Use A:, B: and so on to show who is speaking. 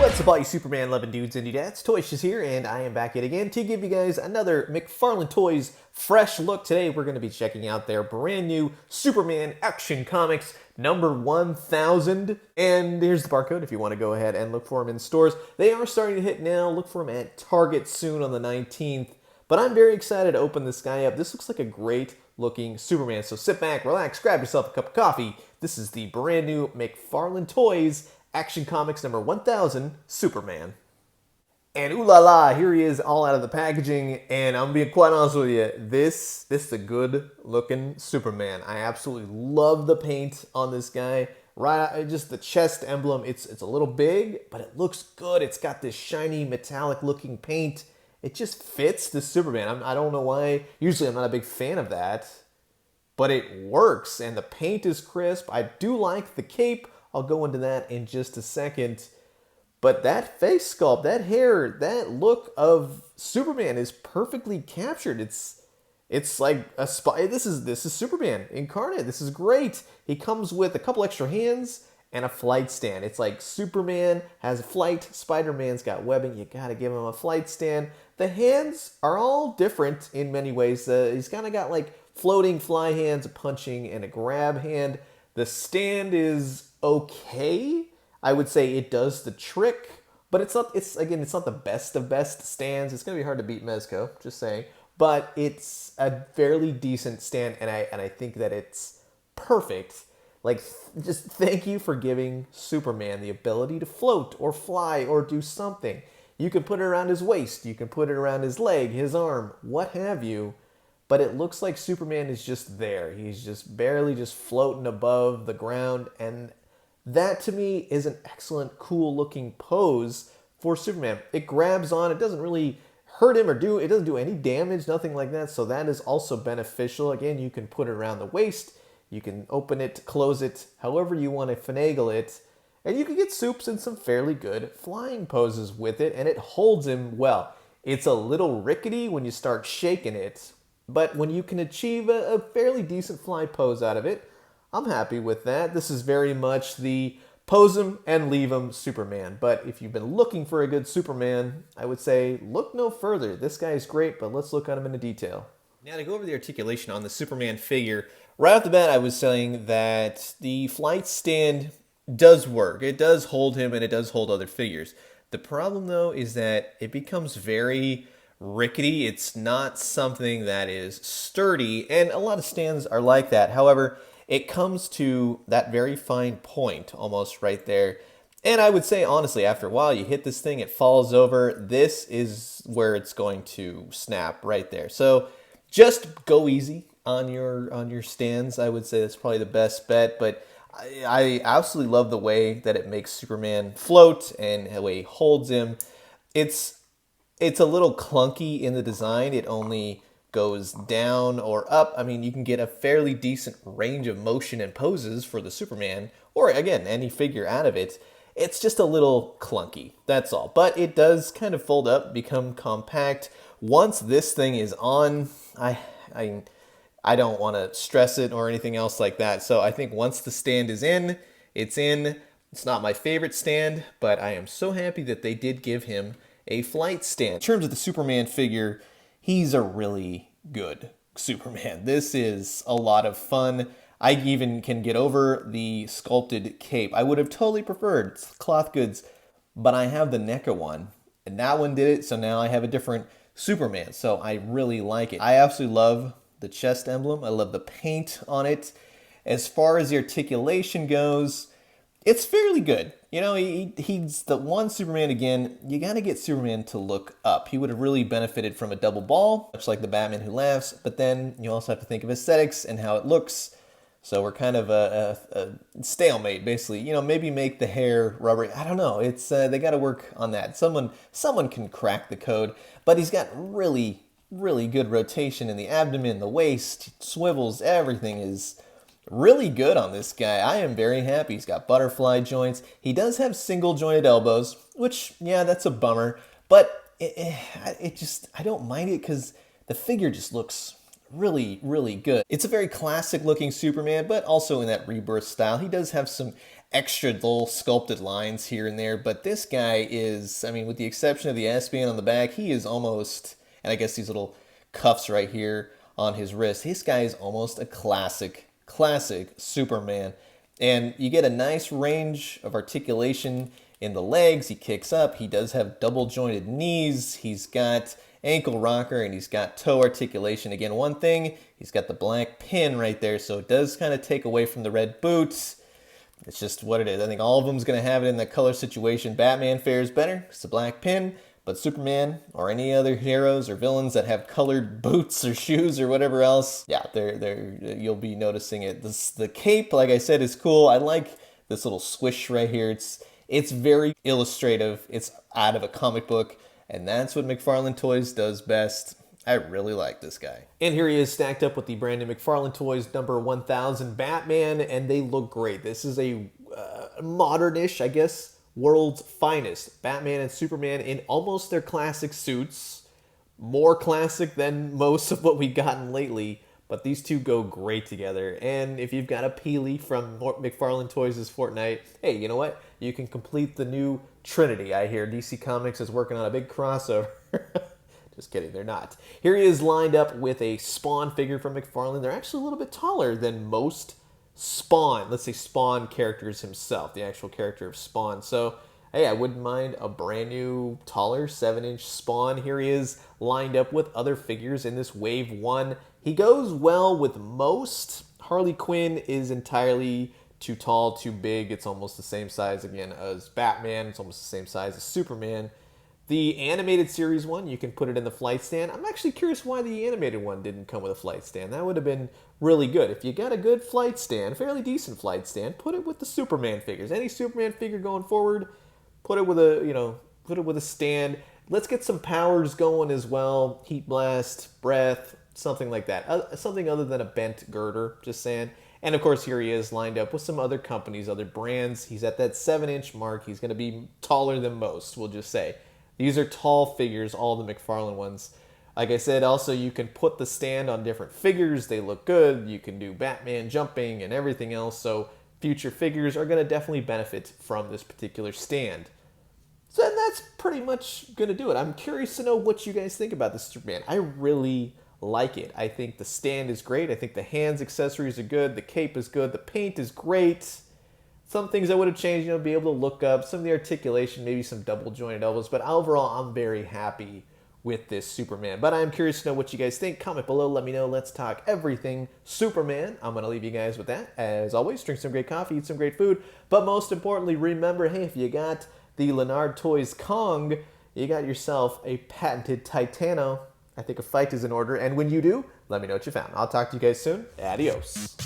A: What's up, all you Superman loving dudes and dudettes? Toyshiz here, and I am back yet again to give you guys another McFarlane Toys fresh look. Today we're going to be checking out their brand new Superman Action Comics number 1000. And here's the barcode if you want to go ahead and look for them in stores. They are starting to hit now. Look for them at Target soon on the 19th. But I'm very excited to open this guy up. This looks like a great looking Superman. So sit back, relax, grab yourself a cup of coffee. This is the brand new McFarlane Toys Action Comics number 1000, Superman. And ooh la la, here he is all out of the packaging, and I'm being quite honest with you, this is a good looking Superman. I absolutely love the paint on this guy. Right, just the chest emblem, it's a little big, but it looks good. It's got this shiny metallic looking paint. It just fits the Superman. I don't know why. Usually I'm not a big fan of that, but it works, and the paint is crisp. I do like the cape. I'll go into that in just a second. But that face sculpt, that hair, that look of Superman is perfectly captured. It's like a spy. This is Superman incarnate. This is great. He comes with a couple extra hands and a flight stand. It's like Superman has flight, Spider-Man's got webbing. You gotta give him a flight stand. The hands are all different in many ways. He's kind of got like floating fly hands, a punching and a grab hand. The stand is okay. I would say it does the trick, but it's not the best of best stands. It's gonna be hard to beat Mezco, just saying. But it's a fairly decent stand, and I think that it's perfect. Like, just thank you for giving Superman the ability to float or fly or do something. You can put it around his waist, you can put it around his leg, his arm, what have you. But it looks like Superman is just there. He's just barely just floating above the ground. And that, to me, is an excellent, cool-looking pose for Superman. It grabs on. It doesn't really hurt him or it doesn't do any damage, nothing like that. So that is also beneficial. Again, you can put it around the waist. You can open it, close it, however you want to finagle it. And you can get Supes in some fairly good flying poses with it. And it holds him well. It's a little rickety when you start shaking it. But when you can achieve a fairly decent fly pose out of it, I'm happy with that. This is very much the pose him and leave him Superman. But if you've been looking for a good Superman, I would say look no further. This guy is great, but let's look at him in detail. Now, to go over the articulation on the Superman figure, right off the bat I was saying that the flight stand does work. It does hold him and it does hold other figures. The problem, though, is that it becomes very rickety. It's not something that is sturdy, and a lot of stands are like that. However, it comes to that very fine point almost right there. And I would say, honestly, after a while, you hit this thing, it falls over. This is where it's going to snap right there. So just go easy on your stands. I would say that's probably the best bet. But I absolutely love the way that it makes Superman float and the way he holds him. It's a little clunky in the design. It only goes down or up. I mean, you can get a fairly decent range of motion and poses for the Superman, or again, any figure out of it. It's just a little clunky, that's all. But it does kind of fold up, become compact. Once this thing is on, I don't want to stress it or anything else like that. So I think once the stand is in, it's in. It's not my favorite stand, but I am so happy that they did give him a flight stand. In terms of the Superman figure, he's a really good Superman. This is a lot of fun. I even can get over the sculpted cape. I would have totally preferred cloth goods, but I have the NECA one, and that one did it, so now I have a different Superman, so I really like it. I absolutely love the chest emblem. I love the paint on it. As far as the articulation goes, it's fairly good. You know, he's the one Superman, again, you gotta get Superman to look up. He would have really benefited from a double ball, much like the Batman Who Laughs, but then you also have to think of aesthetics and how it looks. So we're kind of a stalemate, basically. You know, maybe make the hair rubbery. I don't know. It's they gotta work on that. Someone can crack the code, but he's got really, really good rotation in the abdomen, the waist, swivels, everything is really good on this guy. I am very happy. He's got butterfly joints. He does have single jointed elbows, which, yeah, that's a bummer. But I don't mind it because the figure just looks really, really good. It's a very classic looking Superman, but also in that rebirth style. He does have some extra little sculpted lines here and there, but this guy is, I mean, with the exception of the S band on the back, he is almost, and I guess these little cuffs right here on his wrist, this guy is almost a classic Superman. And you get a nice range of articulation in the legs. He kicks up. He does have double jointed knees. He's got ankle rocker and he's got toe articulation. Again, one thing, he's got the black pin right there, so it does kind of take away from the red boots. It's just what it is. I think all of them's going to have it in the color situation. Batman fares better. It's the black pin. But Superman or any other heroes or villains that have colored boots or shoes or whatever else, yeah, you'll be noticing it. The cape, like I said, is cool. I like this little swish right here. It's very illustrative. It's out of a comic book, and that's what McFarlane Toys does best. I really like this guy. And here he is stacked up with the brand new McFarlane Toys number 1000 Batman, and they look great. This is a modern-ish, I guess, world's finest. Batman and Superman in almost their classic suits. More classic than most of what we've gotten lately, but these two go great together. And if you've got a Peely from McFarlane Toys' Fortnite, hey, you know what? You can complete the new Trinity. I hear DC Comics is working on a big crossover. Just kidding, they're not. Here he is lined up with a Spawn figure from McFarlane. They're actually a little bit taller than most Spawn, let's say Spawn characters himself, the actual character of Spawn. So, hey, I wouldn't mind a brand new, taller, 7-inch Spawn. Here he is lined up with other figures in this Wave 1. He goes well with most. Harley Quinn is entirely too tall, too big. It's almost the same size, again, as Batman. It's almost the same size as Superman. The animated series one, you can put it in the flight stand. I'm actually curious why the animated one didn't come with a flight stand. That would have been really good. If you got a good flight stand, fairly decent flight stand, put it with the Superman figures. Any Superman figure going forward, put it with a stand. Let's get some powers going as well. Heat blast, breath, something like that. Something other than a bent girder, just saying. And of course, here he is lined up with some other companies, other brands. He's at that 7-inch mark. He's going to be taller than most, we'll just say. These are tall figures, all the McFarlane ones. Like I said, also you can put the stand on different figures. They look good. You can do Batman jumping and everything else. So future figures are going to definitely benefit from this particular stand. So that's pretty much going to do it. I'm curious to know what you guys think about this Superman. I really like it. I think the stand is great. I think the hands accessories are good. The cape is good. The paint is great. Some things I would have changed, be able to look up. Some of the articulation, maybe some double jointed elbows. But overall, I'm very happy with this Superman. But I'm curious to know what you guys think. Comment below. Let me know. Let's talk everything Superman. I'm going to leave you guys with that. As always, drink some great coffee, eat some great food. But most importantly, remember, hey, if you got the Leonard Toys Kong, you got yourself a patented Titano. I think a fight is in order. And when you do, let me know what you found. I'll talk to you guys soon. Adios.